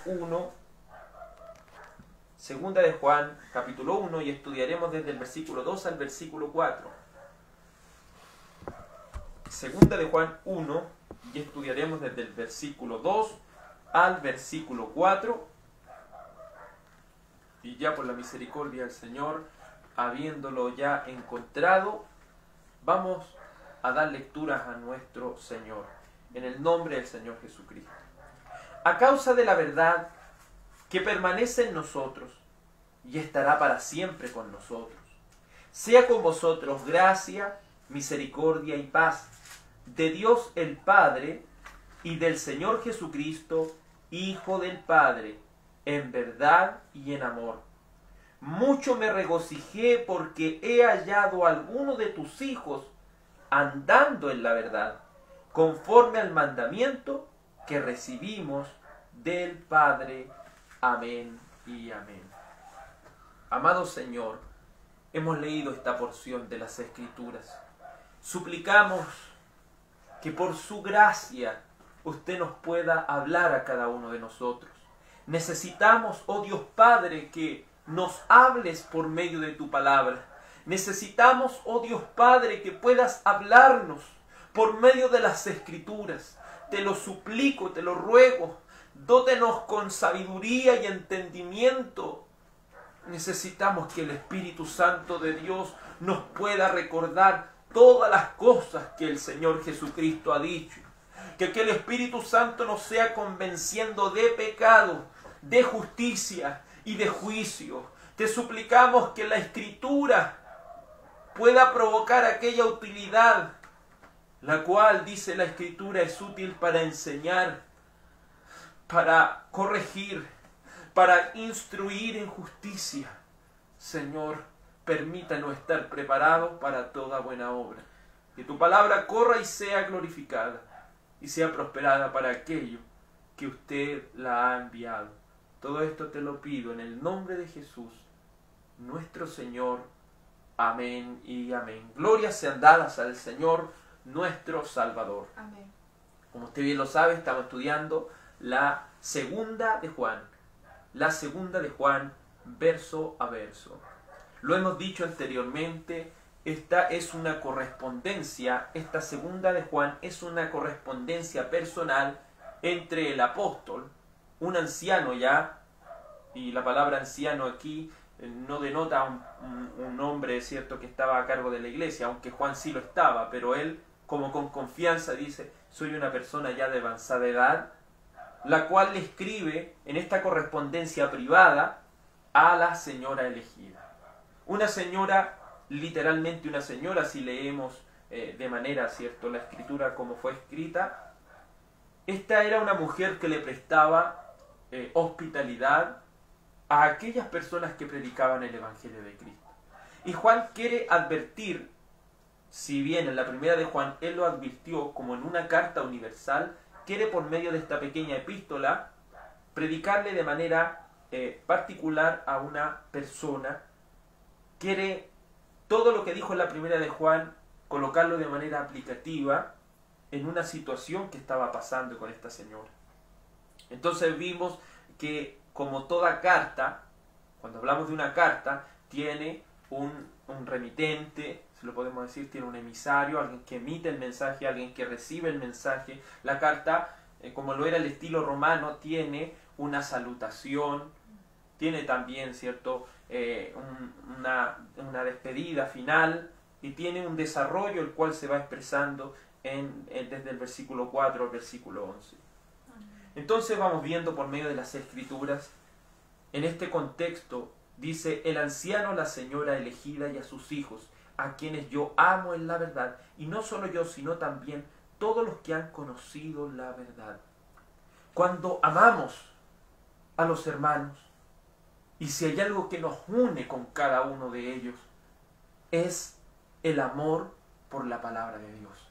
1, segunda de Juan, capítulo 1, y estudiaremos desde el versículo 2 al versículo 4. Segunda de Juan 1, y estudiaremos desde el versículo 2 al versículo 4. Y ya por la misericordia del Señor, habiéndolo ya encontrado, vamos a dar lecturas a nuestro Señor, en el nombre del Señor Jesucristo. A causa de la verdad que permanece en nosotros y estará para siempre con nosotros, sea con vosotros gracia, misericordia y paz de Dios el Padre y del Señor Jesucristo, Hijo del Padre, en verdad y en amor. Mucho me regocijé porque he hallado a alguno de tus hijos andando en la verdad, conforme al mandamiento que recibimos del Padre. Amén y amén. Amado Señor, hemos leído esta porción de las Escrituras. Suplicamos que por su gracia usted nos pueda hablar a cada uno de nosotros. Necesitamos, oh Dios Padre, que nos hables por medio de tu palabra. Necesitamos, oh Dios Padre, que puedas hablarnos por medio de las Escrituras. Te lo suplico, te lo ruego. Dótenos con sabiduría y entendimiento. Necesitamos que el Espíritu Santo de Dios nos pueda recordar todas las cosas que el Señor Jesucristo ha dicho. Que el Espíritu Santo nos sea convenciendo de pecado, de justicia y de juicio. Te suplicamos que la Escritura pueda provocar aquella utilidad, la cual, dice la Escritura, es útil para enseñar, para corregir, para instruir en justicia. Señor, permítanos estar preparados para toda buena obra. Que tu palabra corra y sea glorificada y sea prosperada para aquello que usted la ha enviado. Todo esto te lo pido en el nombre de Jesús, nuestro Señor. Amén y amén. Glorias sean dadas al Señor, nuestro Salvador. Amén. Como usted bien lo sabe, estamos estudiando la segunda de Juan. La segunda de Juan, verso a verso. Lo hemos dicho anteriormente, esta es una correspondencia, esta segunda de Juan es una correspondencia personal entre el apóstol, un anciano ya, y la palabra anciano aquí no denota un hombre, cierto, que estaba a cargo de la iglesia, aunque Juan sí lo estaba, pero él, como con confianza, dice: soy una persona ya de avanzada edad, la cual le escribe en esta correspondencia privada a la señora elegida. Una señora, literalmente una señora, si leemos de manera, cierto, la escritura como fue escrita. Esta era una mujer que le prestaba hospitalidad a aquellas personas que predicaban el Evangelio de Cristo. Y Juan quiere advertir, si bien en la primera de Juan él lo advirtió como en una carta universal, quiere por medio de esta pequeña epístola predicarle de manera particular a una persona. Quiere todo lo que dijo en la primera de Juan colocarlo de manera aplicativa en una situación que estaba pasando con esta señora. Entonces vimos que, como toda carta, cuando hablamos de una carta, tiene un remitente, se lo podemos decir, tiene un emisario, alguien que emite el mensaje, alguien que recibe el mensaje. La carta, como lo era el estilo romano, tiene una salutación, tiene también, cierto, una despedida final, y tiene un desarrollo el cual se va expresando desde el versículo 4 al versículo 11. Entonces vamos viendo por medio de las Escrituras, en este contexto, dice: el anciano, la señora elegida y a sus hijos, a quienes yo amo en la verdad, y no solo yo, sino también todos los que han conocido la verdad. Cuando amamos a los hermanos, y si hay algo que nos une con cada uno de ellos, es el amor por la palabra de Dios.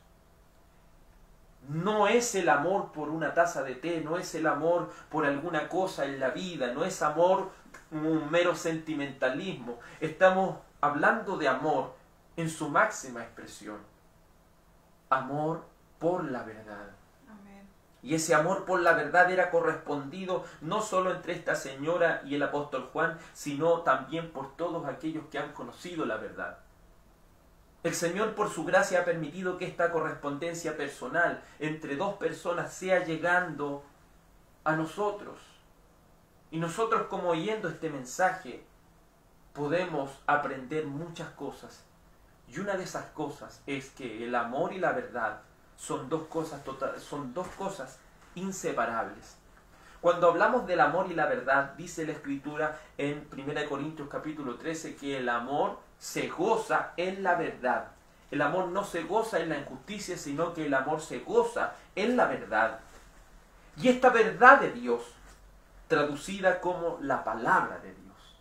No es el amor por una taza de té, no es el amor por alguna cosa en la vida, no es amor, un mero sentimentalismo. Estamos hablando de amor en su máxima expresión. Amor por la verdad. Amén. Y ese amor por la verdad era correspondido no solo entre esta señora y el apóstol Juan, sino también por todos aquellos que han conocido la verdad. El Señor, por su gracia, ha permitido que esta correspondencia personal entre dos personas sea llegando a nosotros. Y nosotros, como oyendo este mensaje, podemos aprender muchas cosas. Y una de esas cosas es que el amor y la verdad son dos cosas inseparables. Cuando hablamos del amor y la verdad, dice la Escritura en 1 Corintios capítulo 13 que el amor se goza en la verdad. El amor no se goza en la injusticia, sino que el amor se goza en la verdad. Y esta verdad de Dios, traducida como la palabra de Dios,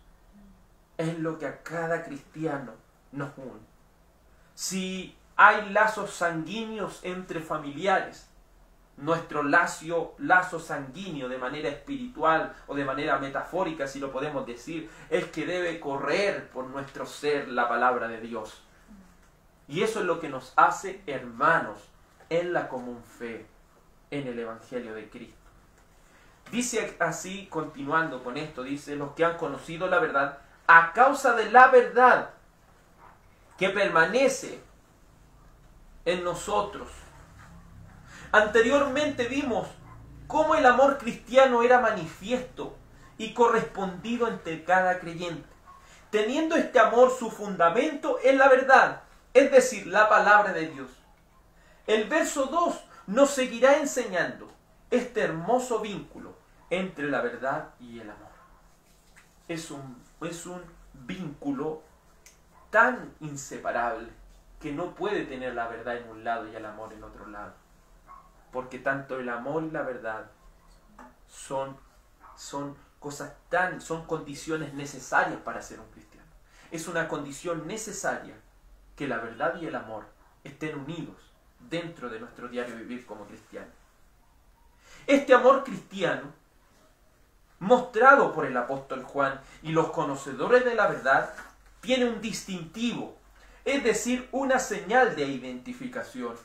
es lo que a cada cristiano nos une. Si hay lazos sanguíneos entre familiares, nuestro lazo sanguíneo de manera espiritual o de manera metafórica, si lo podemos decir, es que debe correr por nuestro ser la palabra de Dios. Y eso es lo que nos hace hermanos en la común fe, en el Evangelio de Cristo. Dice así, continuando con esto, dice, los que han conocido la verdad, a causa de la verdad que permanece en nosotros. Anteriormente vimos cómo el amor cristiano era manifiesto y correspondido entre cada creyente, teniendo este amor su fundamento en la verdad, es decir, la palabra de Dios. El verso 2 nos seguirá enseñando este hermoso vínculo entre la verdad y el amor. Es un vínculo tan inseparable que no puede tener la verdad en un lado y el amor en otro lado. Porque tanto el amor y la verdad son condiciones necesarias para ser un cristiano. Es una condición necesaria que la verdad y el amor estén unidos dentro de nuestro diario vivir como cristianos. Este amor cristiano, mostrado por el apóstol Juan y los conocedores de la verdad, tiene un distintivo, es decir, una señal de identificación.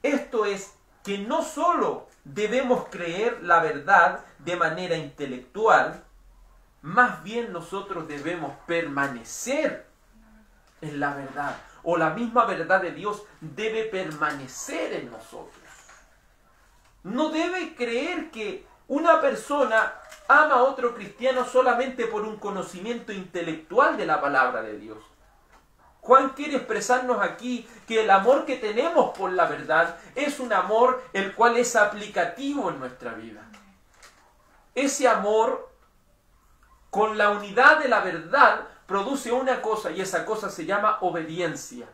Esto es que no solo debemos creer la verdad de manera intelectual, más bien nosotros debemos permanecer en la verdad, o la misma verdad de Dios debe permanecer en nosotros. No debe creer que una persona ama a otro cristiano solamente por un conocimiento intelectual de la palabra de Dios. Juan quiere expresarnos aquí que el amor que tenemos por la verdad es un amor el cual es aplicativo en nuestra vida. Ese amor con la unidad de la verdad produce una cosa y esa cosa se llama obediencia.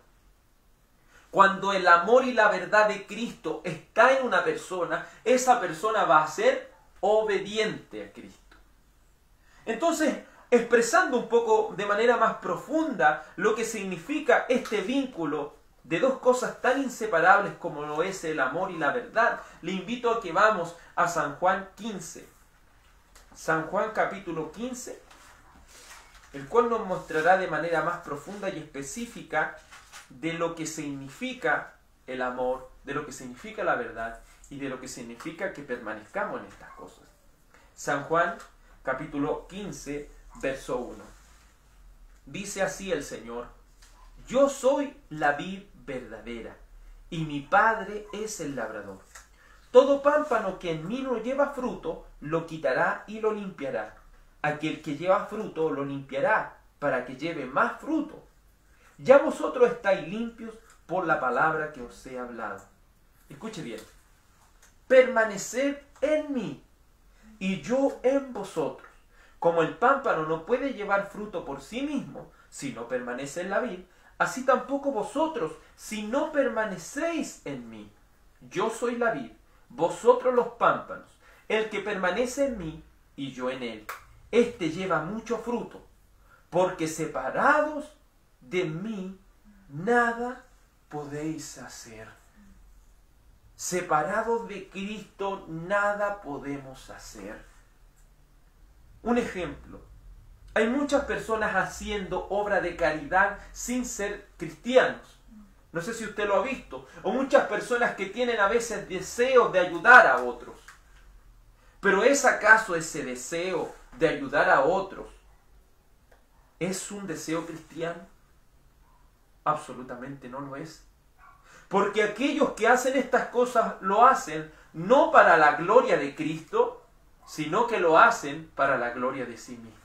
Cuando el amor y la verdad de Cristo está en una persona, esa persona va a ser obediente a Cristo. Entonces, expresando un poco de manera más profunda lo que significa este vínculo de dos cosas tan inseparables como lo es el amor y la verdad, le invito a que vamos a San Juan 15. San Juan capítulo 15, el cual nos mostrará de manera más profunda y específica de lo que significa el amor, de lo que significa la verdad y de lo que significa que permanezcamos en estas cosas. San Juan capítulo 15, verso 1. Dice así el Señor: yo soy la vid verdadera, y mi Padre es el labrador. Todo pámpano que en mí no lleva fruto, lo quitará y lo limpiará. Aquel que lleva fruto, lo limpiará, para que lleve más fruto. Ya vosotros estáis limpios por la palabra que os he hablado. Escuche bien. Permaneced en mí, y yo en vosotros. Como el pámpano no puede llevar fruto por sí mismo, si no permanece en la vid, así tampoco vosotros, si no permanecéis en mí. Yo soy la vid, vosotros los pámpanos. El que permanece en mí, y yo en él, éste lleva mucho fruto, porque separados de mí, nada podéis hacer. Separados de Cristo, nada podemos hacer. Un ejemplo. Hay muchas personas haciendo obra de caridad sin ser cristianos. No sé si usted lo ha visto. O muchas personas que tienen a veces deseos de ayudar a otros. Pero ¿es acaso ese deseo de ayudar a otros es un deseo cristiano? Absolutamente no lo es. Porque aquellos que hacen estas cosas lo hacen no para la gloria de Cristo, sino que lo hacen para la gloria de sí mismos.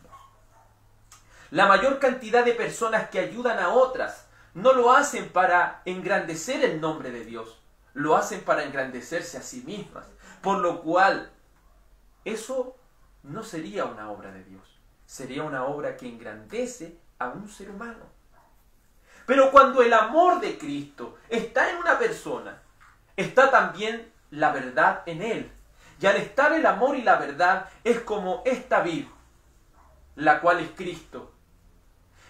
La mayor cantidad de personas que ayudan a otras no lo hacen para engrandecer el nombre de Dios, lo hacen para engrandecerse a sí mismas. Por lo cual, eso no sería una obra de Dios, sería una obra que engrandece a un ser humano. Pero cuando el amor de Cristo está en una persona, está también la verdad en él. Y al estar el amor y la verdad es como esta vid, la cual es Cristo.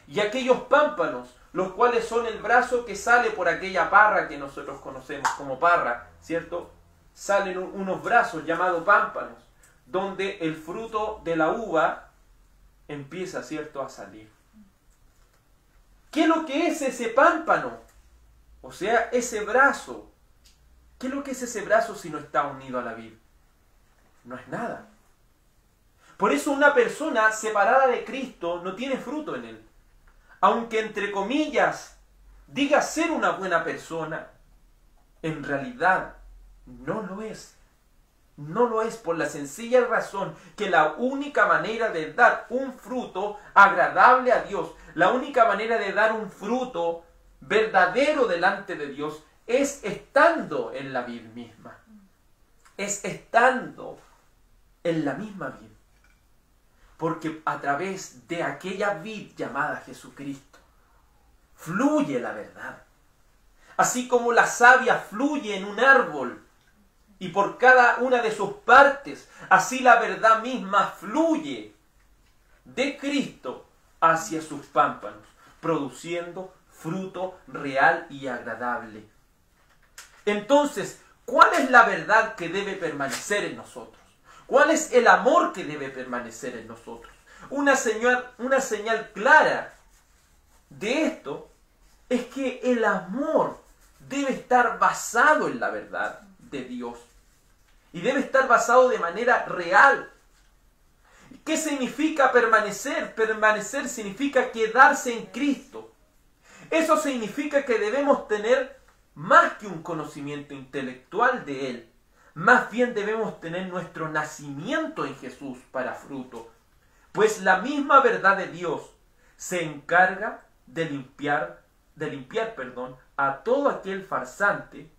Y aquellos pámpanos, los cuales son el brazo que sale por aquella parra que nosotros conocemos como parra, ¿cierto? Salen unos brazos llamados pámpanos, donde el fruto de la uva empieza, ¿cierto?, a salir. ¿Qué es lo que es ese pámpano? O sea, ese brazo. ¿Qué es lo que es ese brazo si no está unido a la vid? No es nada. Por eso una persona separada de Cristo no tiene fruto en él. Aunque entre comillas diga ser una buena persona, en realidad no lo es. No lo es por la sencilla razón que la única manera de dar un fruto agradable a Dios, la única manera de dar un fruto verdadero delante de Dios es estando en la vid misma. Es estando en la misma vid. Porque a través de aquella vid llamada Jesucristo fluye la verdad. Así como la savia fluye en un árbol y por cada una de sus partes, así la verdad misma fluye de Cristo hacia sus pámpanos, produciendo fruto real y agradable. Entonces, ¿cuál es la verdad que debe permanecer en nosotros? ¿Cuál es el amor que debe permanecer en nosotros? Una señal clara de esto es que el amor debe estar basado en la verdad de Dios. Y debe estar basado de manera real. ¿Qué significa permanecer? Permanecer significa quedarse en Cristo. Eso significa que debemos tener más que un conocimiento intelectual de Él. Más bien debemos tener nuestro nacimiento en Jesús para fruto. Pues la misma verdad de Dios se encarga de limpiar a todo aquel farsante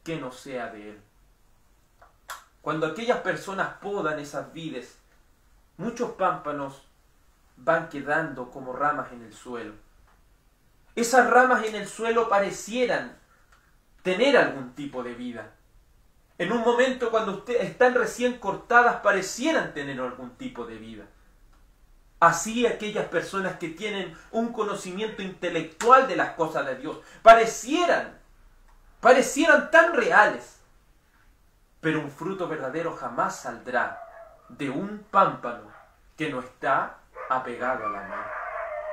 que no sea de Él. Cuando aquellas personas podan esas vides, muchos pámpanos van quedando como ramas en el suelo. Esas ramas en el suelo parecieran tener algún tipo de vida. En un momento cuando están recién cortadas parecieran tener algún tipo de vida. Así aquellas personas que tienen un conocimiento intelectual de las cosas de Dios parecieran tan reales. Pero un fruto verdadero jamás saldrá de un pámpano que no está apegado a la mano.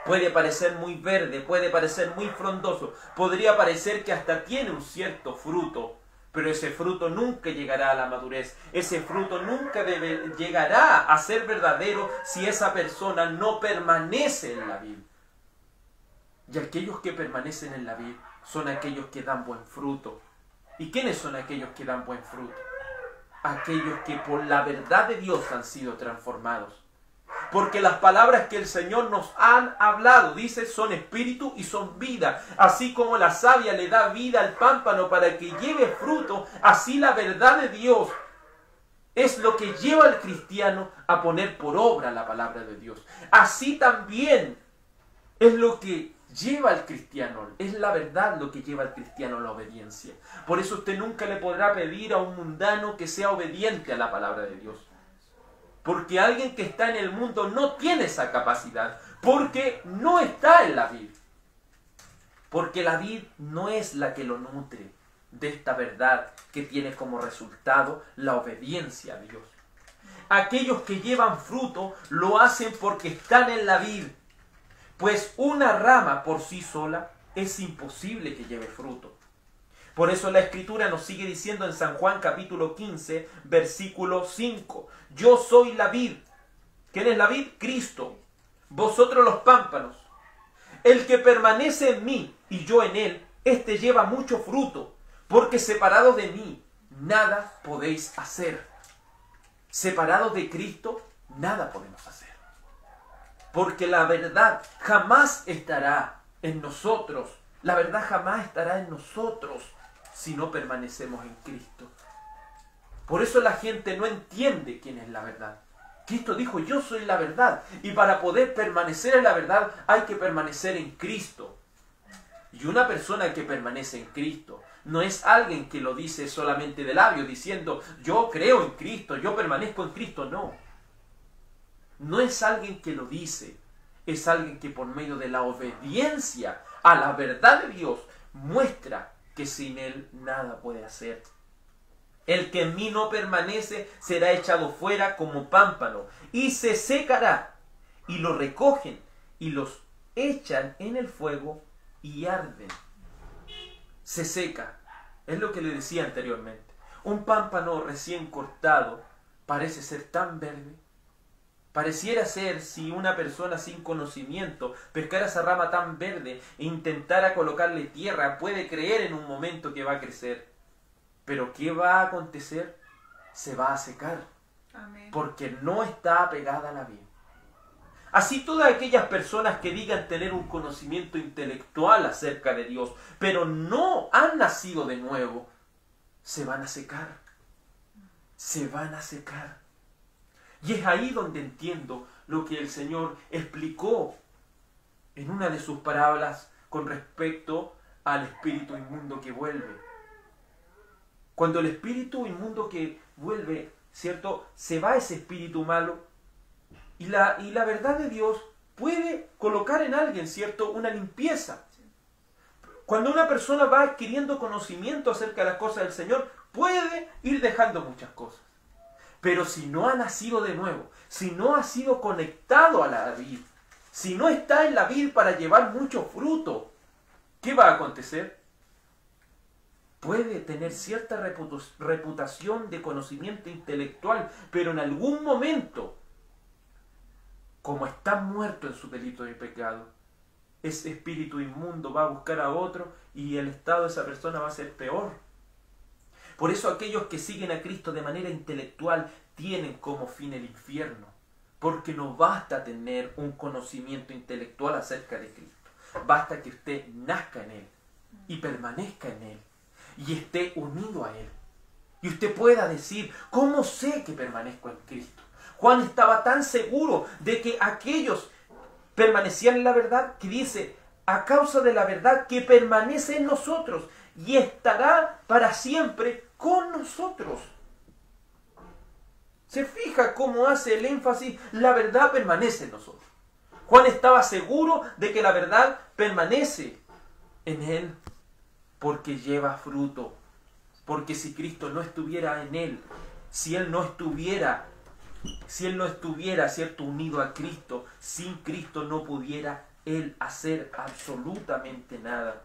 Puede parecer muy verde, puede parecer muy frondoso, podría parecer que hasta tiene un cierto fruto, pero ese fruto nunca llegará a la madurez. Ese fruto nunca llegará a ser verdadero si esa persona no permanece en la vid. Y aquellos que permanecen en la vid son aquellos que dan buen fruto. ¿Y quiénes son aquellos que dan buen fruto? Aquellos que por la verdad de Dios han sido transformados. Porque las palabras que el Señor nos han hablado, dice, son espíritu y son vida. Así como la savia le da vida al pámpano para que lleve fruto, así la verdad de Dios es lo que lleva al cristiano a poner por obra la palabra de Dios. Así también es lo que lleva al cristiano, es la verdad lo que lleva al cristiano a la obediencia. Por eso usted nunca le podrá pedir a un mundano que sea obediente a la palabra de Dios. Porque alguien que está en el mundo no tiene esa capacidad, porque no está en la vid. Porque la vid no es la que lo nutre de esta verdad que tiene como resultado la obediencia a Dios. Aquellos que llevan fruto lo hacen porque están en la vid. Pues una rama por sí sola es imposible que lleve fruto. Por eso la Escritura nos sigue diciendo en San Juan capítulo 15, versículo 5. Yo soy la vid. ¿Quién es la vid? Cristo. Vosotros los pámpanos. El que permanece en mí y yo en él, éste lleva mucho fruto, porque separados de mí, nada podéis hacer. Separados de Cristo, nada podemos hacer. Porque la verdad jamás estará en nosotros. La verdad jamás estará en nosotros si no permanecemos en Cristo. Por eso la gente no entiende quién es la verdad. Cristo dijo, yo soy la verdad. Y para poder permanecer en la verdad hay que permanecer en Cristo. Y una persona que permanece en Cristo no es alguien que lo dice solamente de labio, diciendo, yo creo en Cristo, yo permanezco en Cristo. No. No es alguien que lo dice. Es alguien que por medio de la obediencia a la verdad de Dios muestra que sin Él nada puede hacer. El que en mí no permanece será echado fuera como pámpano y se secará, y lo recogen y los echan en el fuego y arden. Se seca, es lo que le decía anteriormente. Un pámpano recién cortado parece ser tan verde. Pareciera ser, si una persona sin conocimiento pescara esa rama tan verde e intentara colocarle tierra, puede creer en un momento que va a crecer. Pero ¿qué va a acontecer? Se va a secar. Amén. Porque no está apegada a la vid. Así todas aquellas personas que digan tener un conocimiento intelectual acerca de Dios, pero no han nacido de nuevo, se van a secar. Se van a secar. Y es ahí donde entiendo lo que el Señor explicó en una de sus parábolas con respecto al espíritu inmundo que vuelve. Cuando el espíritu inmundo que vuelve, ¿cierto? Se va ese espíritu malo y la verdad de Dios puede colocar en alguien, ¿cierto? Una limpieza. Cuando una persona va adquiriendo conocimiento acerca de las cosas del Señor, puede ir dejando muchas cosas. Pero si no ha nacido de nuevo, si no ha sido conectado a la vid, si no está en la vid para llevar mucho fruto, ¿qué va a acontecer? Puede tener cierta reputación de conocimiento intelectual, pero en algún momento, como está muerto en su delito y pecado, ese espíritu inmundo va a buscar a otro y el estado de esa persona va a ser peor. Por eso aquellos que siguen a Cristo de manera intelectual tienen como fin el infierno, porque no basta tener un conocimiento intelectual acerca de Cristo, basta que usted nazca en Él y permanezca en Él y esté unido a Él. Y usted pueda decir, ¿cómo sé que permanezco en Cristo? Juan estaba tan seguro de que aquellos permanecían en la verdad que dice, a causa de la verdad que permanece en nosotros y estará para siempre con nosotros. ¿Se fija cómo hace el énfasis? La verdad permanece en nosotros. Juan estaba seguro de que la verdad permanece en él porque lleva fruto. Porque si Cristo no estuviera en él, si él no estuviera, ¿cierto?, unido a Cristo, sin Cristo no pudiera él hacer absolutamente nada.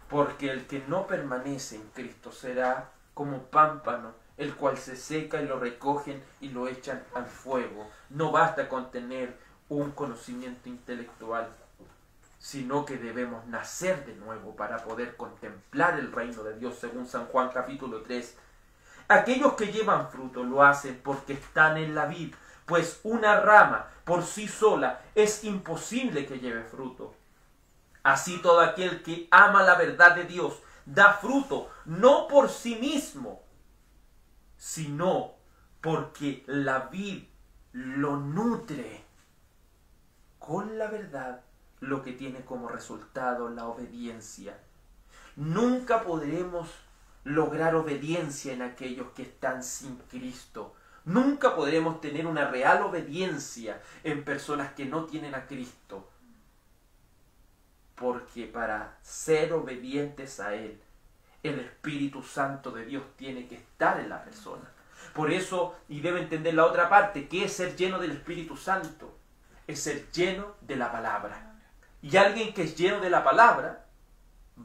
Porque el que no permanece en Cristo será como pámpano, el cual se seca y lo recogen y lo echan al fuego. No basta con tener un conocimiento intelectual, sino que debemos nacer de nuevo para poder contemplar el reino de Dios, según San Juan capítulo 3. Aquellos que llevan fruto lo hacen porque están en la vid, pues una rama por sí sola es imposible que lleve fruto. Así todo aquel que ama la verdad de Dios da fruto, no por sí mismo, sino porque la vid lo nutre con la verdad, lo que tiene como resultado la obediencia. Nunca podremos lograr obediencia en aquellos que están sin Cristo. Nunca podremos tener una real obediencia en personas que no tienen a Cristo. Porque para ser obedientes a Él, el Espíritu Santo de Dios tiene que estar en la persona. Por eso, y debe entender la otra parte, ¿qué es ser lleno del Espíritu Santo? Es ser lleno de la palabra. Y alguien que es lleno de la palabra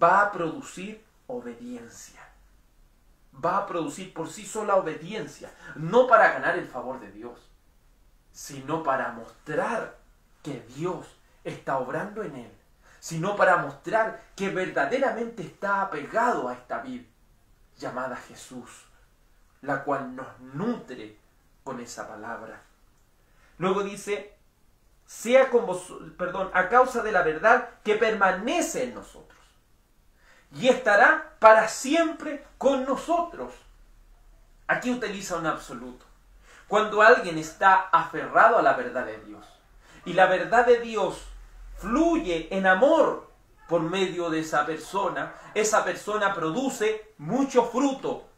va a producir obediencia. Va a producir por sí sola obediencia, no para ganar el favor de Dios, sino para mostrar que Dios está obrando en él, sino para mostrar que verdaderamente está apegado a esta vid llamada Jesús, la cual nos nutre con esa palabra. Luego dice, sea con a causa de la verdad que permanece en nosotros y estará para siempre con nosotros. Aquí utiliza un absoluto. Cuando alguien está aferrado a la verdad de Dios y la verdad de Dios fluye en amor por medio de esa persona produce mucho fruto.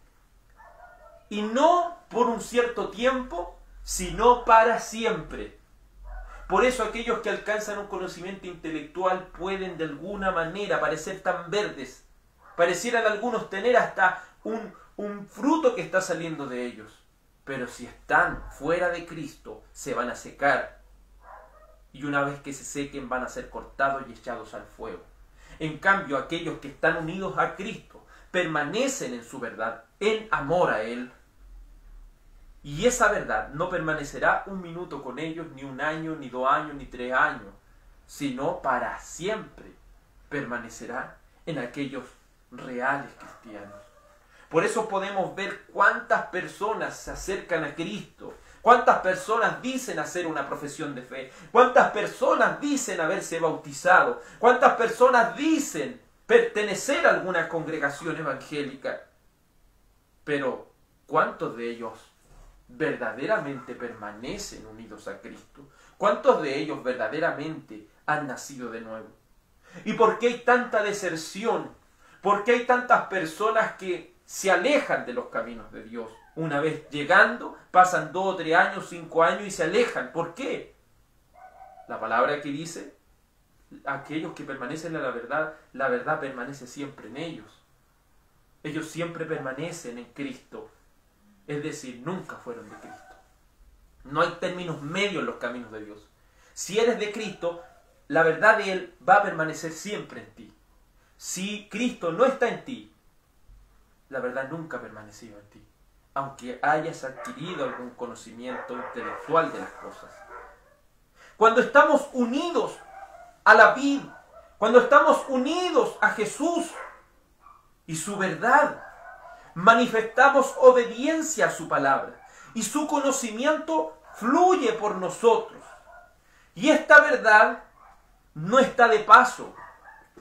Y no por un cierto tiempo, sino para siempre. Por eso aquellos que alcanzan un conocimiento intelectual pueden de alguna manera parecer tan verdes. Parecieran algunos tener hasta un fruto que está saliendo de ellos. Pero si están fuera de Cristo, se van a secar. Y una vez que se sequen, van a ser cortados y echados al fuego. En cambio, aquellos que están unidos a Cristo, permanecen en su verdad, en amor a Él. Y esa verdad no permanecerá un minuto con ellos, ni un año, ni 2 años, ni 3 años, sino para siempre permanecerá en aquellos reales cristianos. Por eso podemos ver cuántas personas se acercan a Cristo, cuántas personas dicen hacer una profesión de fe, cuántas personas dicen haberse bautizado, cuántas personas dicen pertenecer a alguna congregación evangélica. Pero ¿cuántos de ellos verdaderamente permanecen unidos a Cristo? ¿Cuántos de ellos verdaderamente han nacido de nuevo? ¿Y por qué hay tanta deserción? ¿Por qué hay tantas personas que se alejan de los caminos de Dios? Una vez llegando, pasan 2 o 3 años, 5 años y se alejan. ¿Por qué? La palabra que dice, aquellos que permanecen en la verdad permanece siempre en ellos. Ellos siempre permanecen en Cristo. Es decir, nunca fueron de Cristo. No hay términos medios en los caminos de Dios. Si eres de Cristo, la verdad de Él va a permanecer siempre en ti. Si Cristo no está en ti, la verdad nunca ha permanecido en ti, aunque hayas adquirido algún conocimiento intelectual de las cosas. Cuando estamos unidos a la vid, cuando estamos unidos a Jesús y su verdad, manifestamos obediencia a su palabra y su conocimiento fluye por nosotros. Y esta verdad no está de paso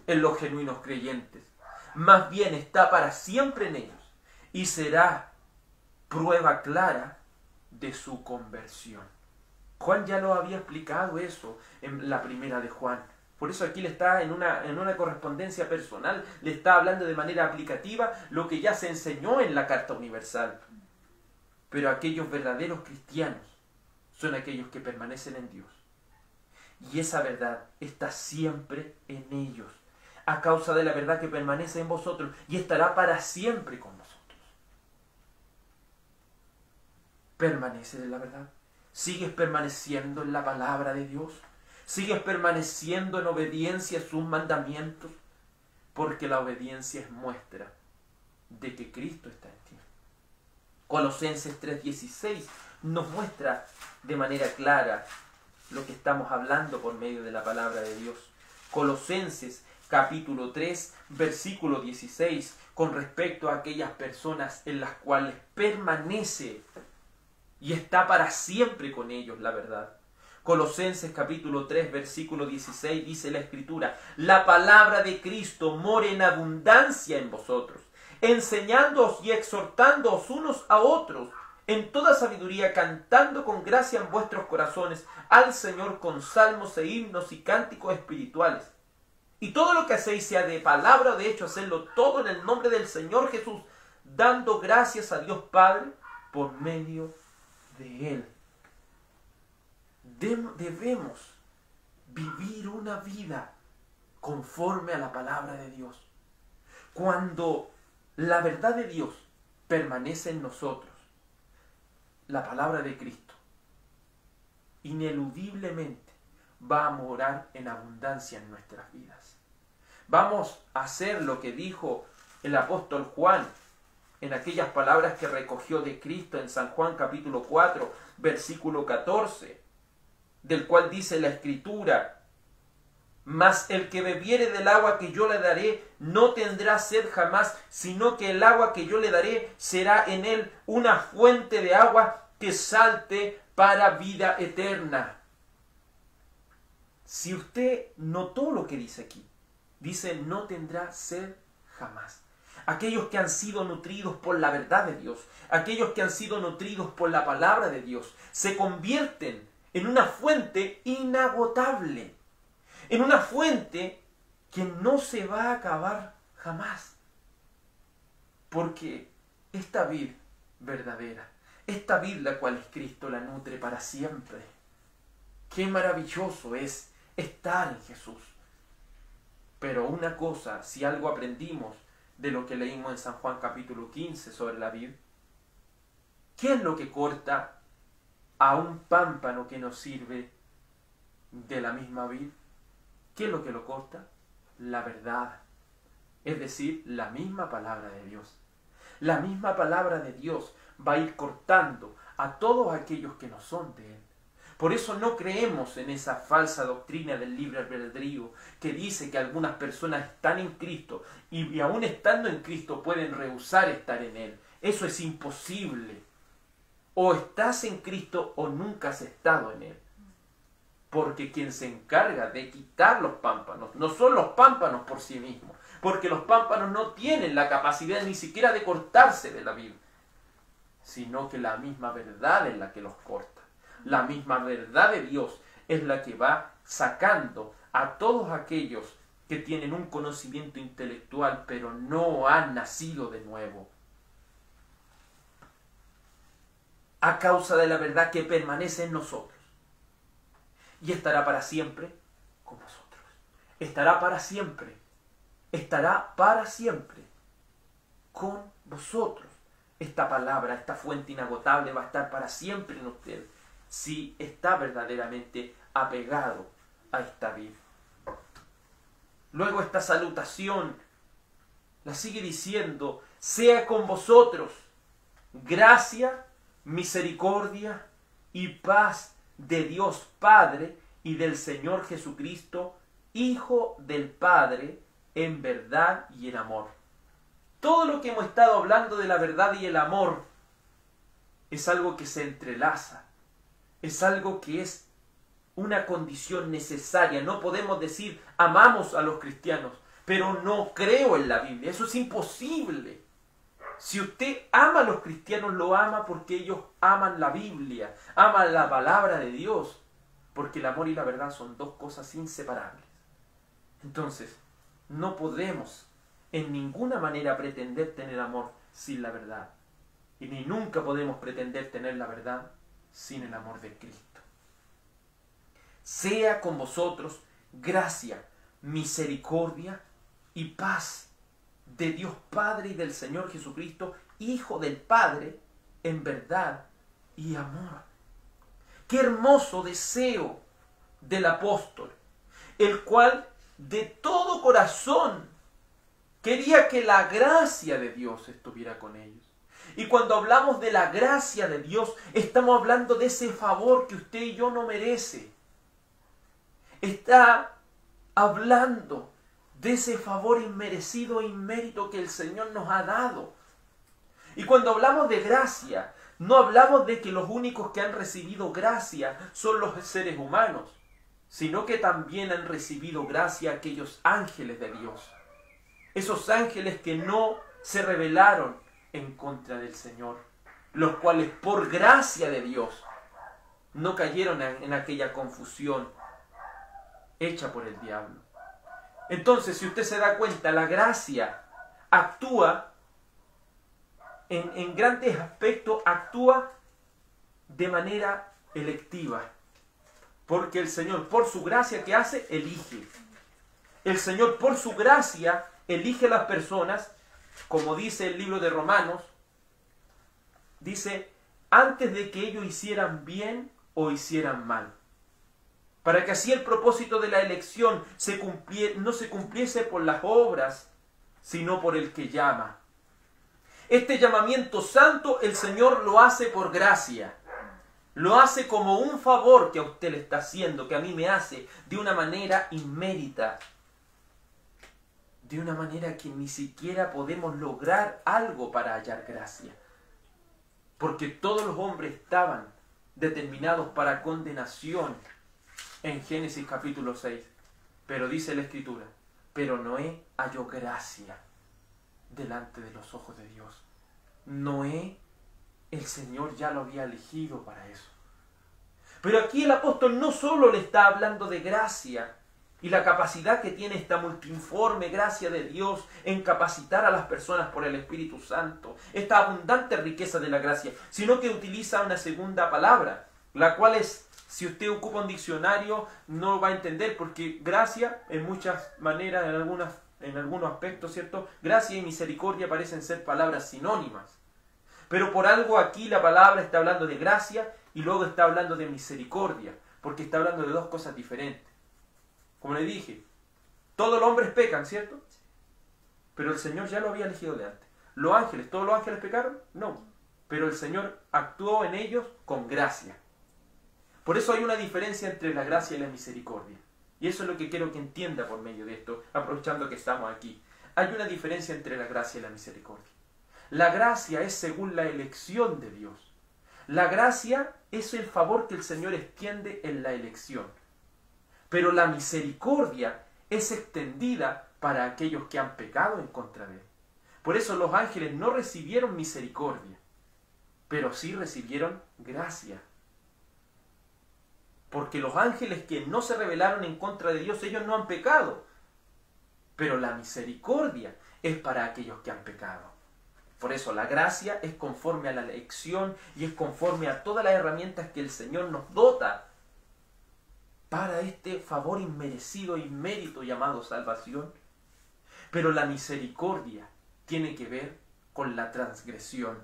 en los genuinos creyentes, más bien está para siempre en ellos y será prueba clara de su conversión. Juan ya lo había explicado eso en la primera de Juan. Por eso aquí le está en una correspondencia personal, le está hablando de manera aplicativa lo que ya se enseñó en la Carta Universal. Pero aquellos verdaderos cristianos son aquellos que permanecen en Dios. Y esa verdad está siempre en ellos, a causa de la verdad que permanece en vosotros y estará para siempre con nosotros. ¿Permaneces en la verdad? ¿Sigues permaneciendo en la palabra de Dios? ¿Sigues permaneciendo en obediencia a sus mandamientos? Porque la obediencia es muestra de que Cristo está en ti. Colosenses 3:16 nos muestra de manera clara lo que estamos hablando por medio de la palabra de Dios. Colosenses capítulo 3, versículo 16, con respecto a aquellas personas en las cuales permanece y está para siempre con ellos la verdad. Colosenses capítulo 3, versículo 16 dice la Escritura: la palabra de Cristo mora en abundancia en vosotros, enseñándoos y exhortándoos unos a otros en toda sabiduría, cantando con gracia en vuestros corazones al Señor con salmos e himnos y cánticos espirituales. Y todo lo que hacéis, sea de palabra o de hecho, hacedlo todo en el nombre del Señor Jesús, dando gracias a Dios Padre por medio de Él. Debemos vivir una vida conforme a la palabra de Dios. Cuando la verdad de Dios permanece en nosotros, la palabra de Cristo ineludiblemente va a morar en abundancia en nuestras vidas. Vamos a hacer lo que dijo el apóstol Juan en aquellas palabras que recogió de Cristo en San Juan capítulo 4, versículo 14, del cual dice la Escritura: mas el que bebiere del agua que yo le daré no tendrá sed jamás, sino que el agua que yo le daré será en él una fuente de agua que salte para vida eterna. Si usted notó lo que dice aquí, dice no tendrá sed jamás. Aquellos que han sido nutridos por la verdad de Dios, aquellos que han sido nutridos por la palabra de Dios, se convierten en una fuente inagotable, en una fuente que no se va a acabar jamás. Porque esta vid verdadera, esta vid la cual es Cristo, la nutre para siempre. Qué maravilloso es estar en Jesús. Pero una cosa, si algo aprendimos de lo que leímos en San Juan capítulo 15 sobre la vid, ¿qué es lo que corta a un pámpano que nos sirve de la misma vid? ¿Qué es lo que lo corta? La verdad. Es decir, la misma palabra de Dios. La misma palabra de Dios va a ir cortando a todos aquellos que no son de Él. Por eso no creemos en esa falsa doctrina del libre albedrío que dice que algunas personas están en Cristo y aún estando en Cristo pueden rehusar estar en Él. Eso es imposible. O estás en Cristo o nunca has estado en Él. Porque quien se encarga de quitar los pámpanos no son los pámpanos por sí mismos, porque los pámpanos no tienen la capacidad ni siquiera de cortarse de la vid, sino que la misma verdad es la que los corta. La misma verdad de Dios es la que va sacando a todos aquellos que tienen un conocimiento intelectual pero no han nacido de nuevo, a causa de la verdad que permanece en nosotros. Y estará para siempre con vosotros. Estará para siempre. Estará para siempre con vosotros. Esta palabra, esta fuente inagotable va a estar para siempre en usted si está verdaderamente apegado a esta vida. Luego esta salutación la sigue diciendo: sea con vosotros gracia, misericordia y paz de Dios Padre y del Señor Jesucristo, Hijo del Padre, en verdad y en amor. Todo lo que hemos estado hablando de la verdad y el amor es algo que se entrelaza, es algo que es una condición necesaria. No podemos decir amamos a los cristianos, pero no creo en la Biblia. Eso es imposible. Si usted ama a los cristianos, lo ama porque ellos aman la Biblia, aman la palabra de Dios, porque el amor y la verdad son dos cosas inseparables. Entonces, no podemos en ninguna manera pretender tener amor sin la verdad, y ni nunca podemos pretender tener la verdad sin el amor de Cristo. Sea con vosotros gracia, misericordia y paz de Dios Padre y del Señor Jesucristo, Hijo del Padre, en verdad y amor. Qué hermoso deseo del apóstol, el cual de todo corazón quería que la gracia de Dios estuviera con ellos. Y cuando hablamos de la gracia de Dios, estamos hablando de ese favor que usted y yo no merece. Está hablando de ese favor inmerecido e inmérito que el Señor nos ha dado. Y cuando hablamos de gracia, no hablamos de que los únicos que han recibido gracia son los seres humanos, sino que también han recibido gracia aquellos ángeles de Dios. Esos ángeles que no se rebelaron en contra del Señor, los cuales por gracia de Dios no cayeron en aquella confusión hecha por el diablo. Entonces, si usted se da cuenta, la gracia actúa en grandes aspectos, actúa de manera electiva. Porque el Señor, por su gracia, ¿qué hace? Elige. El Señor, por su gracia, elige a las personas, como dice el libro de Romanos, dice, antes de que ellos hicieran bien o hicieran mal. para que así el propósito de la elección no se cumpliese por las obras, sino por el que llama. Este llamamiento santo el Señor lo hace por gracia. Lo hace como un favor que a usted le está haciendo, que a mí me hace, de una manera inmérita. De una manera que ni siquiera podemos lograr algo para hallar gracia. Porque todos los hombres estaban determinados para condenación en Génesis capítulo 6. Pero dice la Escritura, pero Noé halló gracia delante de los ojos de Dios. Noé, el Señor ya lo había elegido para eso. Pero aquí el apóstol no solo le está hablando de gracia y la capacidad que tiene esta multiforme gracia de Dios en capacitar a las personas por el Espíritu Santo, esta abundante riqueza de la gracia, sino que utiliza una segunda palabra, la cual es, si usted ocupa un diccionario, no va a entender, porque gracia, en muchas maneras, en algunos aspectos, ¿cierto? Gracia y misericordia parecen ser palabras sinónimas. Pero por algo aquí la palabra está hablando de gracia y luego está hablando de misericordia, porque está hablando de dos cosas diferentes. Como le dije, todos los hombres pecan, ¿cierto? Pero el Señor ya lo había elegido de antes. ¿Los ángeles, todos los ángeles pecaron? No. Pero el Señor actuó en ellos con gracia. Por eso hay una diferencia entre la gracia y la misericordia. Y eso es lo que quiero que entienda por medio de esto, aprovechando que estamos aquí. Hay una diferencia entre la gracia y la misericordia. La gracia es según la elección de Dios. La gracia es el favor que el Señor extiende en la elección. Pero la misericordia es extendida para aquellos que han pecado en contra de Él. Por eso los ángeles no recibieron misericordia, pero sí recibieron gracia. Porque los ángeles que no se rebelaron en contra de Dios, ellos no han pecado. Pero la misericordia es para aquellos que han pecado. Por eso la gracia es conforme a la elección y es conforme a todas las herramientas que el Señor nos dota para este favor inmerecido y mérito llamado salvación. Pero la misericordia tiene que ver con la transgresión.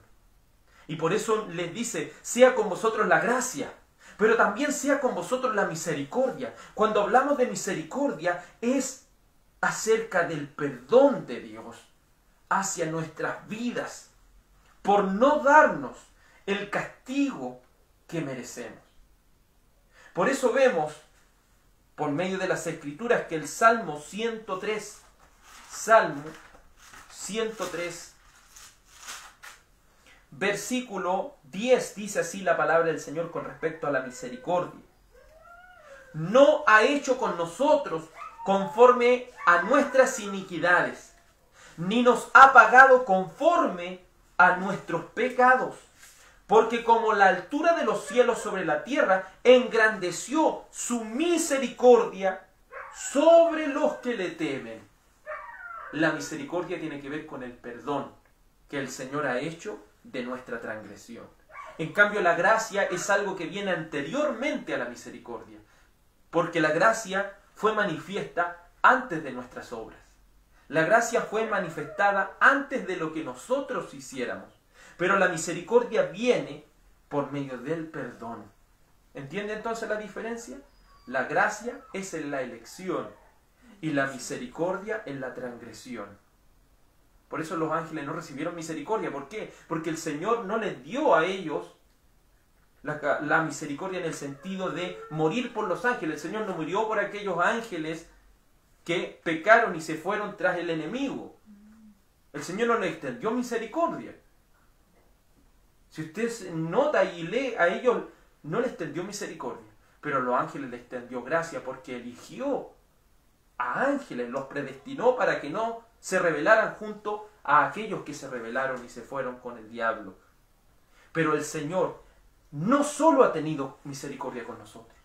Y por eso les dice, sea con vosotros la gracia, pero también sea con vosotros la misericordia. Cuando hablamos de misericordia es acerca del perdón de Dios hacia nuestras vidas por no darnos el castigo que merecemos. Por eso vemos por medio de las Escrituras que el Salmo 103, versículo 10, dice así la palabra del Señor con respecto a la misericordia. No ha hecho con nosotros conforme a nuestras iniquidades, ni nos ha pagado conforme a nuestros pecados. Porque como la altura de los cielos sobre la tierra, engrandeció su misericordia sobre los que le temen. La misericordia tiene que ver con el perdón que el Señor ha hecho de nuestra transgresión. En cambio, la gracia es algo que viene anteriormente a la misericordia, porque la gracia fue manifiesta antes de nuestras obras. La gracia fue manifestada antes de lo que nosotros hiciéramos. Pero la misericordia viene por medio del perdón. ¿Entiende entonces la diferencia? La gracia es en la elección y la misericordia en la transgresión. Por eso los ángeles no recibieron misericordia. ¿Por qué? Porque el Señor no les dio a ellos la misericordia en el sentido de morir por los ángeles. El Señor no murió por aquellos ángeles que pecaron y se fueron tras el enemigo. El Señor no les extendió misericordia. Si usted nota y lee, a ellos no les extendió misericordia, pero a los ángeles les extendió gracia porque eligió a ángeles, los predestinó para que no se rebelaran junto a aquellos que se rebelaron y se fueron con el diablo. Pero el Señor no solo ha tenido misericordia con nosotros,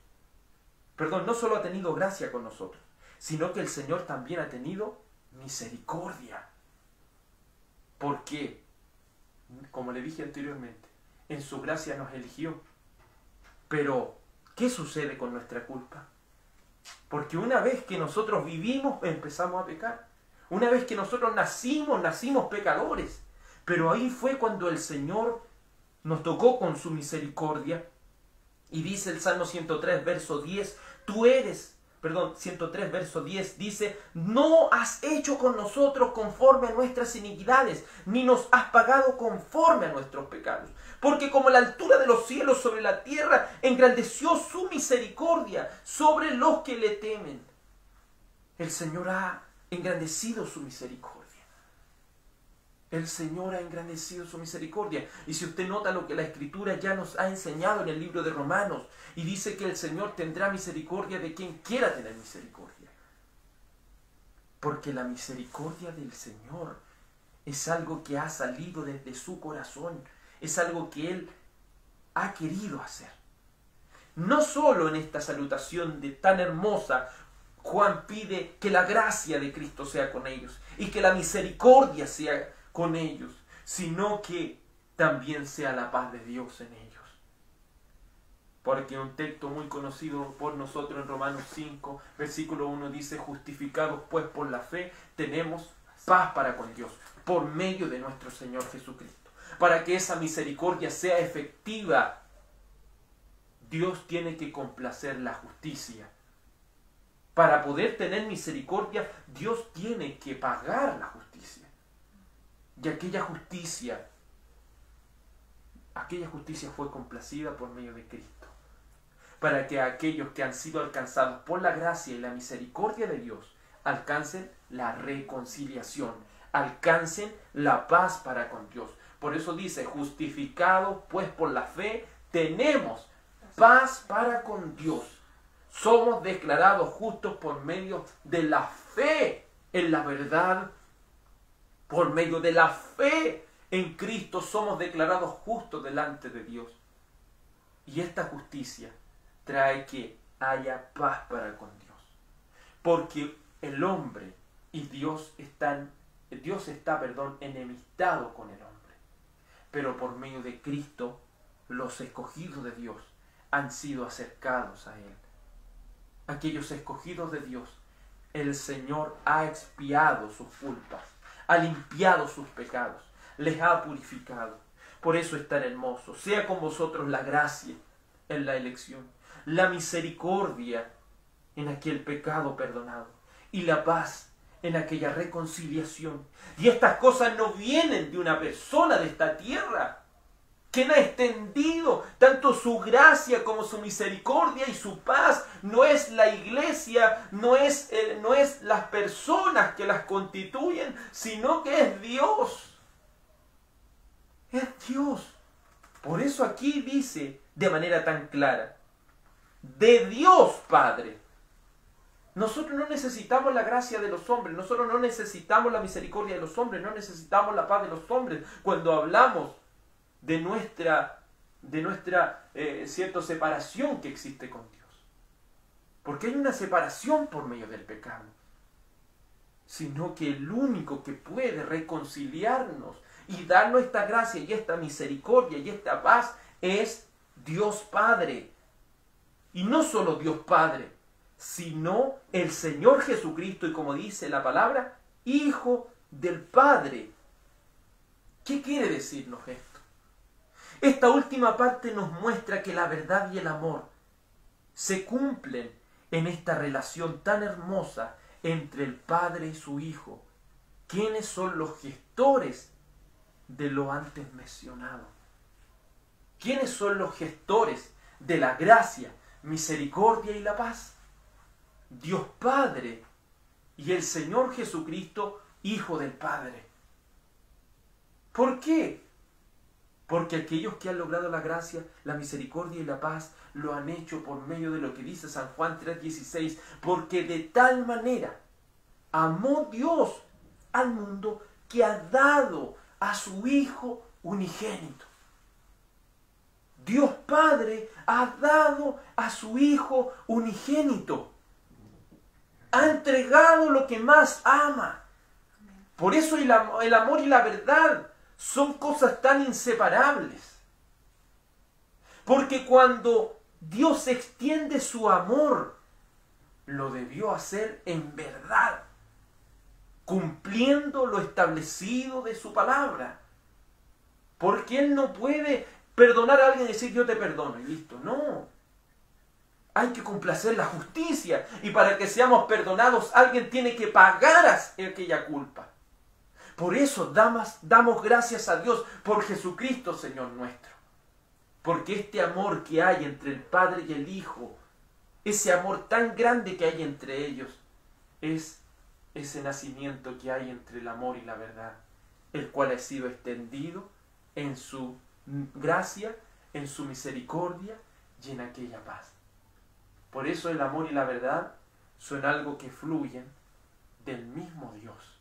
no solo ha tenido gracia con nosotros, sino que el Señor también ha tenido misericordia. ¿Por qué? Como le dije anteriormente, en su gracia nos eligió. Pero, ¿qué sucede con nuestra culpa? Porque una vez que nosotros vivimos, empezamos a pecar. Una vez que nosotros nacimos pecadores. Pero ahí fue cuando el Señor nos tocó con su misericordia. Y dice el Salmo 103, verso 10, Tú eres, 103 verso 10 dice, no has hecho con nosotros conforme a nuestras iniquidades, ni nos has pagado conforme a nuestros pecados. Porque como la altura de los cielos sobre la tierra, engrandeció su misericordia sobre los que le temen. El Señor ha engrandecido su misericordia. El Señor ha engrandecido su misericordia. Y si usted nota lo que la Escritura ya nos ha enseñado en el libro de Romanos, y dice que el Señor tendrá misericordia de quien quiera tener misericordia. Porque la misericordia del Señor es algo que ha salido desde su corazón. Es algo que Él ha querido hacer. No solo en esta salutación tan hermosa, Juan pide que la gracia de Cristo sea con ellos y que la misericordia sea con ellos, sino que también sea la paz de Dios en ellos. Porque un texto muy conocido por nosotros en Romanos 5, versículo 1 dice, justificados pues por la fe, tenemos paz para con Dios, por medio de nuestro Señor Jesucristo. Para que esa misericordia sea efectiva, Dios tiene que complacer la justicia. Para poder tener misericordia, Dios tiene que pagar la justicia. Y aquella justicia fue complacida por medio de Cristo. Para que aquellos que han sido alcanzados por la gracia y la misericordia de Dios alcancen la reconciliación, alcancen la paz para con Dios. Por eso dice, justificados pues por la fe, tenemos paz para con Dios. Somos declarados justos por medio de la fe en la verdad. Por medio de la fe en Cristo somos declarados justos delante de Dios. Y esta justicia trae que haya paz para con Dios. Porque el hombre y Dios está enemistado con el hombre. Pero por medio de Cristo, los escogidos de Dios han sido acercados a Él. Aquellos escogidos de Dios, el Señor ha expiado sus culpas, ha limpiado sus pecados, les ha purificado. Por eso es tan hermoso. Sea con vosotros la gracia en la elección, la misericordia en aquel pecado perdonado y la paz en aquella reconciliación. Y estas cosas no vienen de una persona de esta tierra, quien ha extendido tanto su gracia como su misericordia y su paz. No es la iglesia, no es las personas que las constituyen, sino que es Dios. Es Dios. Por eso aquí dice de manera tan clara, de Dios Padre. Nosotros no necesitamos la gracia de los hombres, nosotros no necesitamos la misericordia de los hombres, no necesitamos la paz de los hombres cuando hablamos de nuestra separación que existe con Dios. Porque hay una separación por medio del pecado. Sino que el único que puede reconciliarnos y darnos esta gracia y esta misericordia y esta paz es Dios Padre. Y no solo Dios Padre, sino el Señor Jesucristo, y como dice la palabra, Hijo del Padre. ¿Qué quiere decirnos esto? Esta última parte nos muestra que la verdad y el amor se cumplen en esta relación tan hermosa entre el Padre y su Hijo. ¿Quiénes son los gestores de lo antes mencionado? ¿Quiénes son los gestores de la gracia, misericordia y la paz? Dios Padre y el Señor Jesucristo, Hijo del Padre. ¿Por qué? Porque aquellos que han logrado la gracia, la misericordia y la paz lo han hecho por medio de lo que dice San Juan 3:16. Porque de tal manera amó Dios al mundo que ha dado a su Hijo unigénito. Dios Padre ha dado a su Hijo unigénito. Ha entregado lo que más ama. Por eso el amor y la verdad son cosas tan inseparables. Porque cuando Dios extiende su amor, lo debió hacer en verdad, cumpliendo lo establecido de su palabra. Porque Él no puede perdonar a alguien y decir yo te perdono y listo. No. Hay que complacer la justicia. Y para que seamos perdonados, alguien tiene que pagar aquella culpa. Por eso damos gracias a Dios por Jesucristo, Señor nuestro. Porque este amor que hay entre el Padre y el Hijo, ese amor tan grande que hay entre ellos, es ese nacimiento que hay entre el amor y la verdad, el cual ha sido extendido en su gracia, en su misericordia y en aquella paz. Por eso el amor y la verdad son algo que fluyen del mismo Dios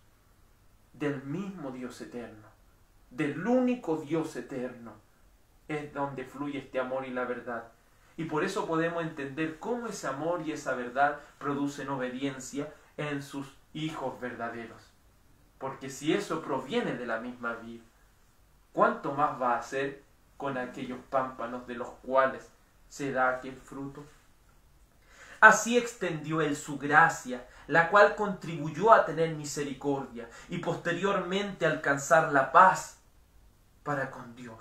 eterno, del único Dios eterno, es donde fluye este amor y la verdad. Y por eso podemos entender cómo ese amor y esa verdad producen obediencia en sus hijos verdaderos. Porque si eso proviene de la misma vid, ¿cuánto más va a ser con aquellos pámpanos de los cuales se da aquel fruto? Así extendió él su gracia, la cual contribuyó a tener misericordia y posteriormente a alcanzar la paz para con Dios.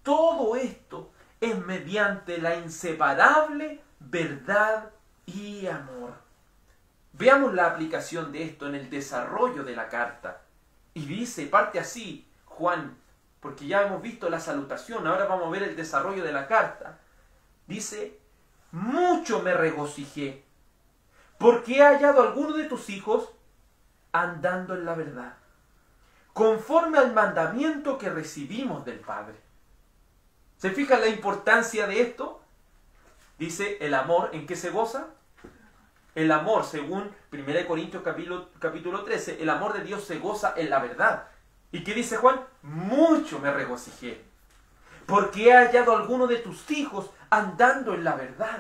Todo esto es mediante la inseparable verdad y amor. Veamos la aplicación de esto en el desarrollo de la carta. Y dice, parte así, Juan, porque ya hemos visto la salutación, ahora vamos a ver el desarrollo de la carta. Dice, mucho me regocijé, porque he hallado a alguno de tus hijos andando en la verdad, conforme al mandamiento que recibimos del Padre. ¿Se fijan la importancia de esto? Dice, el amor, ¿en qué se goza? El amor, según 1 Corintios capítulo 13, el amor de Dios se goza en la verdad. ¿Y qué dice Juan? Mucho me regocijé, porque he hallado a alguno de tus hijos andando en la verdad.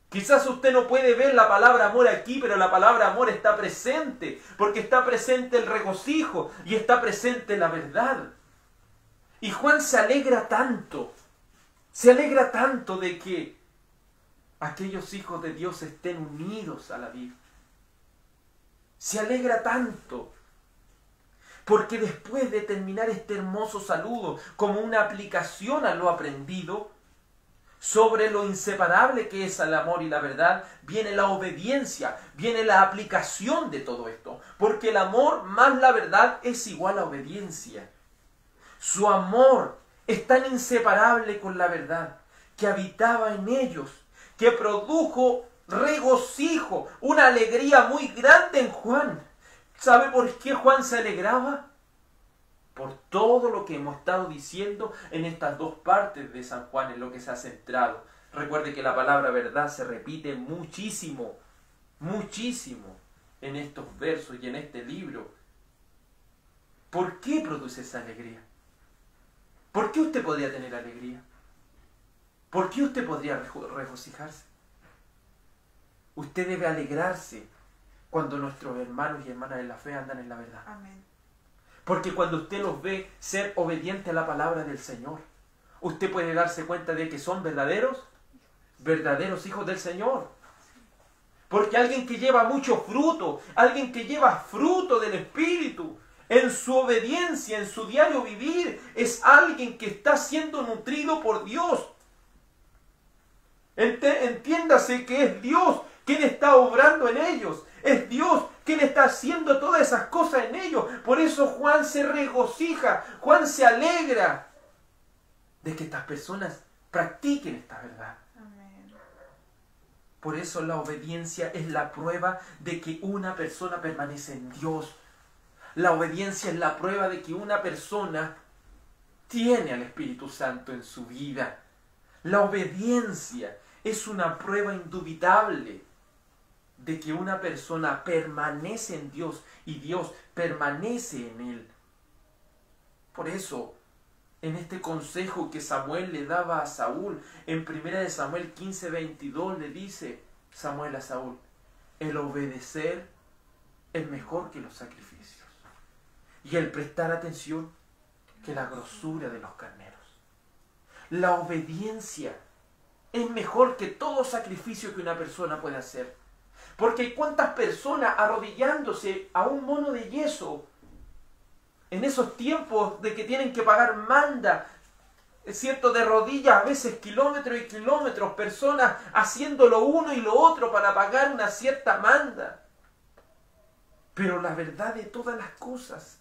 Quizás usted no puede ver la palabra amor aquí, pero la palabra amor está presente, porque está presente el regocijo y está presente la verdad. Y Juan se alegra tanto de que aquellos hijos de Dios estén unidos a la vida. Se alegra tanto, porque después de terminar este hermoso saludo como una aplicación a lo aprendido, sobre lo inseparable que es el amor y la verdad, viene la obediencia, viene la aplicación de todo esto. Porque el amor más la verdad es igual a obediencia. Su amor es tan inseparable con la verdad, que habitaba en ellos, que produjo regocijo, una alegría muy grande en Juan. ¿Sabe por qué Juan se alegraba? Por todo lo que hemos estado diciendo en estas dos partes de San Juan, en lo que se ha centrado. Recuerde que la palabra verdad se repite muchísimo, muchísimo en estos versos y en este libro. ¿Por qué produce esa alegría? ¿Por qué usted podría tener alegría? ¿Por qué usted podría regocijarse? Usted debe alegrarse cuando nuestros hermanos y hermanas en la fe andan en la verdad. Amén. Porque cuando usted los ve ser obedientes a la palabra del Señor, usted puede darse cuenta de que son verdaderos hijos del Señor. Porque alguien que lleva mucho fruto, alguien que lleva fruto del Espíritu, en su obediencia, en su diario vivir, es alguien que está siendo nutrido por Dios. Entiéndase que es Dios quien está obrando en ellos. Es Dios quien está haciendo todas esas cosas en ellos. Por eso Juan se regocija, Juan se alegra de que estas personas practiquen esta verdad. Amén. Por eso la obediencia es la prueba de que una persona permanece en Dios. La obediencia es la prueba de que una persona tiene al Espíritu Santo en su vida. La obediencia es una prueba indubitable de que una persona permanece en Dios y Dios permanece en él. Por eso, en este consejo que Samuel le daba a Saúl, en 1 Samuel 15:22 le dice Samuel a Saúl, el obedecer es mejor que los sacrificios y el prestar atención que la grosura de los carneros. La obediencia es mejor que todo sacrificio que una persona puede hacer. Porque hay cuántas personas arrodillándose a un mono de yeso en esos tiempos de que tienen que pagar manda, es cierto, de rodillas, a veces kilómetros y kilómetros, personas haciendo lo uno y lo otro para pagar una cierta manda. Pero la verdad de todas las cosas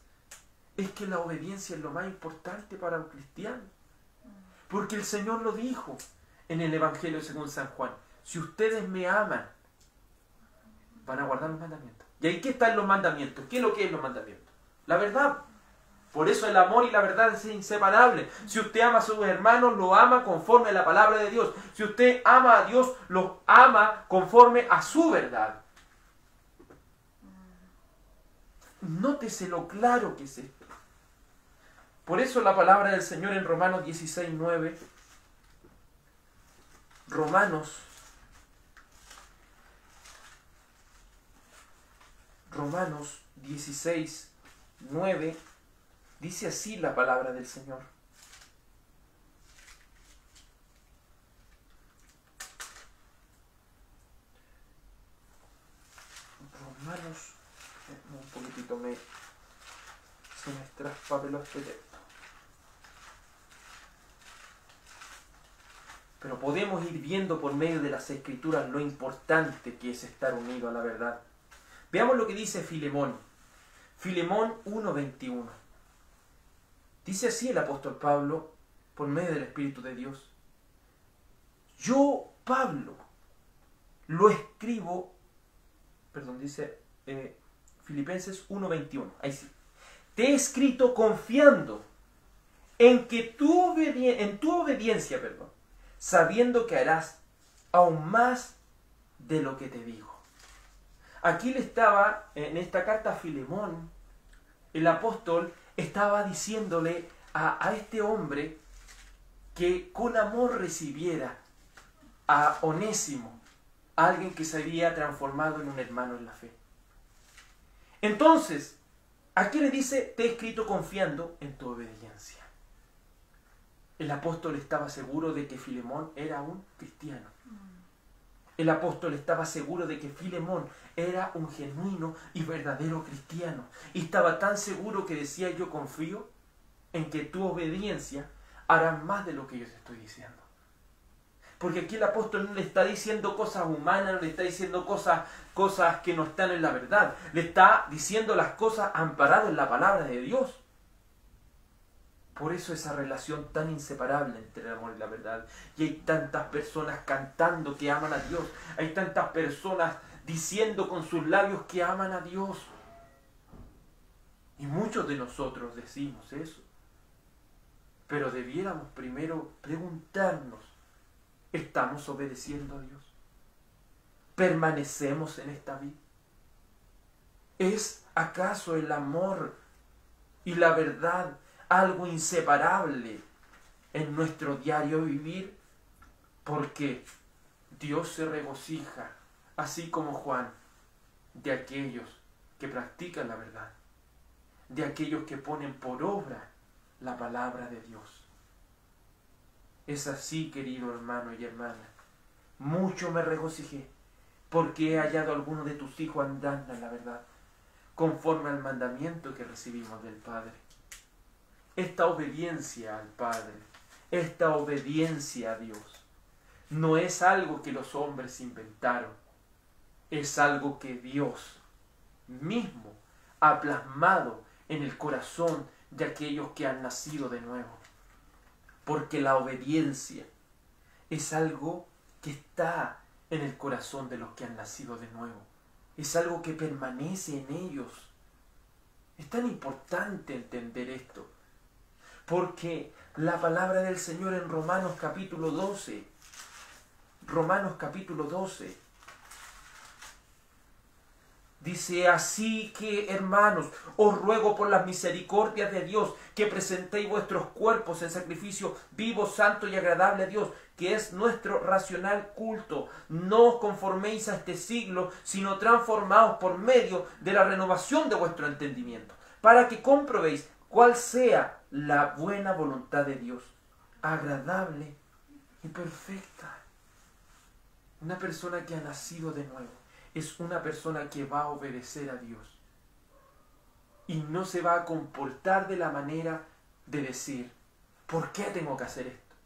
es que la obediencia es lo más importante para un cristiano. Porque el Señor lo dijo en el Evangelio según San Juan. Si ustedes me aman, van a guardar los mandamientos. ¿Y ahí qué están los mandamientos? ¿Qué es lo que es los mandamientos? La verdad. Por eso el amor y la verdad es inseparable. Si usted ama a sus hermanos, lo ama conforme a la palabra de Dios. Si usted ama a Dios, lo ama conforme a su verdad. Nótese lo claro que es esto. Por eso la palabra del Señor en Romanos 16:9. Romanos 16:9 dice así la palabra del Señor. Romanos, un poquitito se me traspapeló este texto. Pero podemos ir viendo por medio de las Escrituras lo importante que es estar unido a la verdad. Veamos lo que dice Filemón. Filemón 1:21. Dice así el apóstol Pablo, por medio del Espíritu de Dios. Yo, Pablo, lo escribo, dice Filipenses 1:21. Ahí sí. Te he escrito confiando en que en tu obediencia, sabiendo que harás aún más de lo que te digo. Aquí le estaba, en esta carta a Filemón, el apóstol estaba diciéndole a este hombre que con amor recibiera a Onésimo, a alguien que se había transformado en un hermano en la fe. Entonces, aquí le dice, te he escrito confiando en tu obediencia. El apóstol estaba seguro de que Filemón era un cristiano. El apóstol estaba seguro de que Filemón era un genuino y verdadero cristiano. Y estaba tan seguro que decía, yo confío en que tu obediencia hará más de lo que yo te estoy diciendo. Porque aquí el apóstol no le está diciendo cosas humanas, no le está diciendo cosas que no están en la verdad. Le está diciendo las cosas amparadas en la palabra de Dios. Por eso esa relación tan inseparable entre el amor y la verdad. Y hay tantas personas cantando que aman a Dios. Hay tantas personas diciendo con sus labios que aman a Dios. Y muchos de nosotros decimos eso. Pero debiéramos primero preguntarnos, ¿estamos obedeciendo a Dios? ¿Permanecemos en esta vida? ¿Es acaso el amor y la verdad algo inseparable en nuestro diario vivir? Porque Dios se regocija, así como Juan, de aquellos que practican la verdad, de aquellos que ponen por obra la palabra de Dios. Es así, querido hermano y hermana. Mucho me regocijé porque he hallado a alguno de tus hijos andando en la verdad, conforme al mandamiento que recibimos del Padre. Esta obediencia al Padre, esta obediencia a Dios, no es algo que los hombres inventaron, es algo que Dios mismo ha plasmado en el corazón de aquellos que han nacido de nuevo. Porque la obediencia es algo que está en el corazón de los que han nacido de nuevo. Es algo que permanece en ellos. Es tan importante entender esto. Porque la palabra del Señor en Romanos capítulo 12, dice, así que, hermanos, os ruego por las misericordias de Dios que presentéis vuestros cuerpos en sacrificio vivo, santo y agradable a Dios, que es nuestro racional culto. No os conforméis a este siglo, sino transformaos por medio de la renovación de vuestro entendimiento, para que comprobéis cuál sea la buena voluntad de Dios, agradable y perfecta. Una persona que ha nacido de nuevo es una persona que va a obedecer a Dios y no se va a comportar de la manera de decir, ¿Por qué tengo que hacer esto?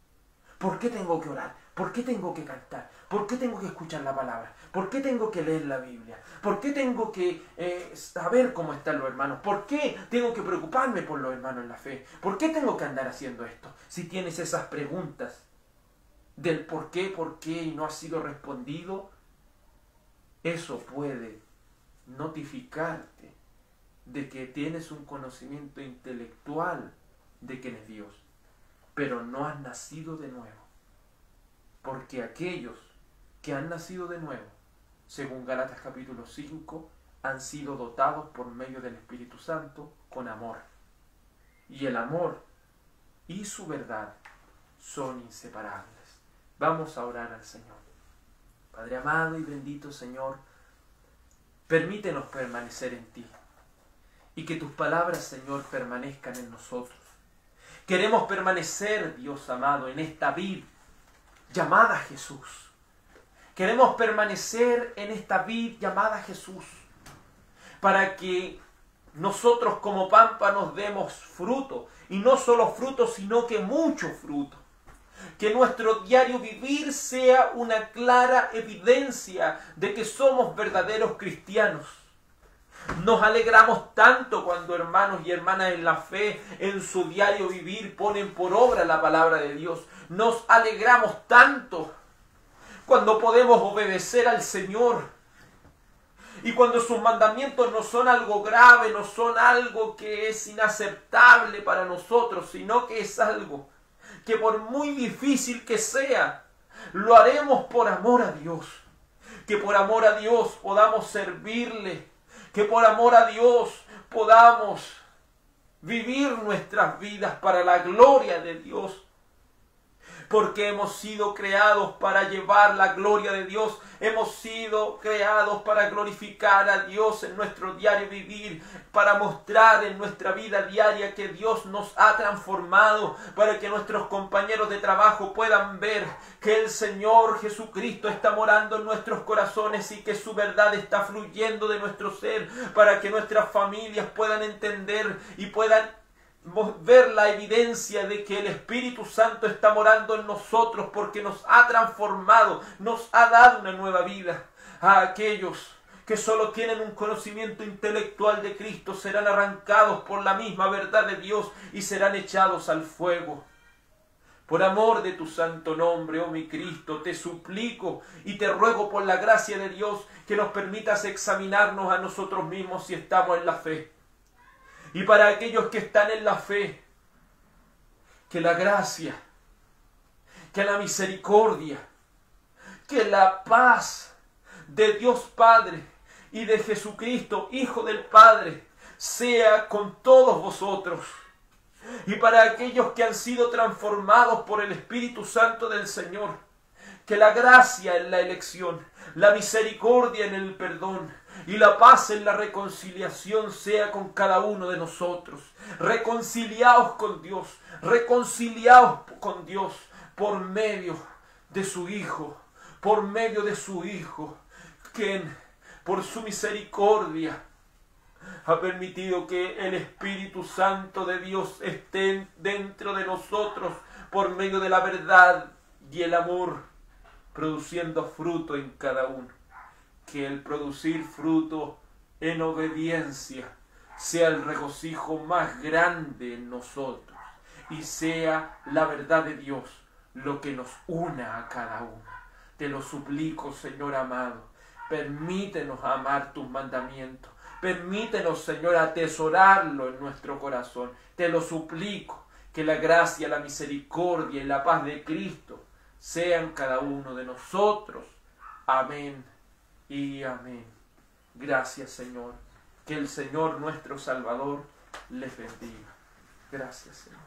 ¿Por qué tengo que orar? ¿Por qué tengo que cantar? ¿Por qué tengo que escuchar la palabra? ¿Por qué tengo que leer la Biblia? ¿Por qué tengo que saber cómo están los hermanos? ¿Por qué tengo que preocuparme por los hermanos en la fe? ¿Por qué tengo que andar haciendo esto? Si tienes esas preguntas del por qué y no ha sido respondido, eso puede notificarte de que tienes un conocimiento intelectual de quién es Dios, pero no has nacido de nuevo. Porque aquellos que han nacido de nuevo, según Gálatas capítulo 5, han sido dotados por medio del Espíritu Santo con amor. Y el amor y su verdad son inseparables. Vamos a orar al Señor. Padre amado y bendito Señor, permítenos permanecer en ti y que tus palabras, Señor, permanezcan en nosotros. Queremos permanecer, Dios amado, en esta vid llamada Jesús. Queremos permanecer en esta vid llamada Jesús, para que nosotros como pámpanos demos fruto, y no solo fruto, sino que mucho fruto. Que nuestro diario vivir sea una clara evidencia de que somos verdaderos cristianos. Nos alegramos tanto cuando hermanos y hermanas en la fe, en su diario vivir, ponen por obra la palabra de Dios. Nos alegramos tanto cuando podemos obedecer al Señor. Y cuando sus mandamientos no son algo grave, no son algo que es inaceptable para nosotros, sino que es algo que por muy difícil que sea, lo haremos por amor a Dios. Que por amor a Dios podamos servirle. Que por amor a Dios podamos vivir nuestras vidas para la gloria de Dios. Porque hemos sido creados para llevar la gloria de Dios. Hemos sido creados para glorificar a Dios en nuestro diario vivir, para mostrar en nuestra vida diaria que Dios nos ha transformado, para que nuestros compañeros de trabajo puedan ver que el Señor Jesucristo está morando en nuestros corazones y que su verdad está fluyendo de nuestro ser, para que nuestras familias puedan entender y puedan ver la evidencia de que el Espíritu Santo está morando en nosotros porque nos ha transformado, nos ha dado una nueva vida. A aquellos que solo tienen un conocimiento intelectual de Cristo serán arrancados por la misma verdad de Dios y serán echados al fuego. Por amor de tu santo nombre, oh mi Cristo, te suplico y te ruego por la gracia de Dios que nos permitas examinarnos a nosotros mismos si estamos en la fe. Y para aquellos que están en la fe, que la gracia, que la misericordia, que la paz de Dios Padre y de Jesucristo, Hijo del Padre, sea con todos vosotros. Y para aquellos que han sido transformados por el Espíritu Santo del Señor, que la gracia en la elección, la misericordia en el perdón y la paz en la reconciliación sea con cada uno de nosotros. Reconciliaos con Dios por medio de su Hijo, quien por su misericordia ha permitido que el Espíritu Santo de Dios esté dentro de nosotros por medio de la verdad y el amor, produciendo fruto en cada uno. Que el producir fruto en obediencia sea el regocijo más grande en nosotros y sea la verdad de Dios lo que nos una a cada uno. Te lo suplico, Señor amado, permítenos amar tus mandamientos, permítenos, Señor, atesorarlo en nuestro corazón. Te lo suplico, que la gracia, la misericordia y la paz de Cristo sean cada uno de nosotros. Amén y amén. Gracias, Señor. Que el Señor nuestro Salvador les bendiga. Gracias, Señor.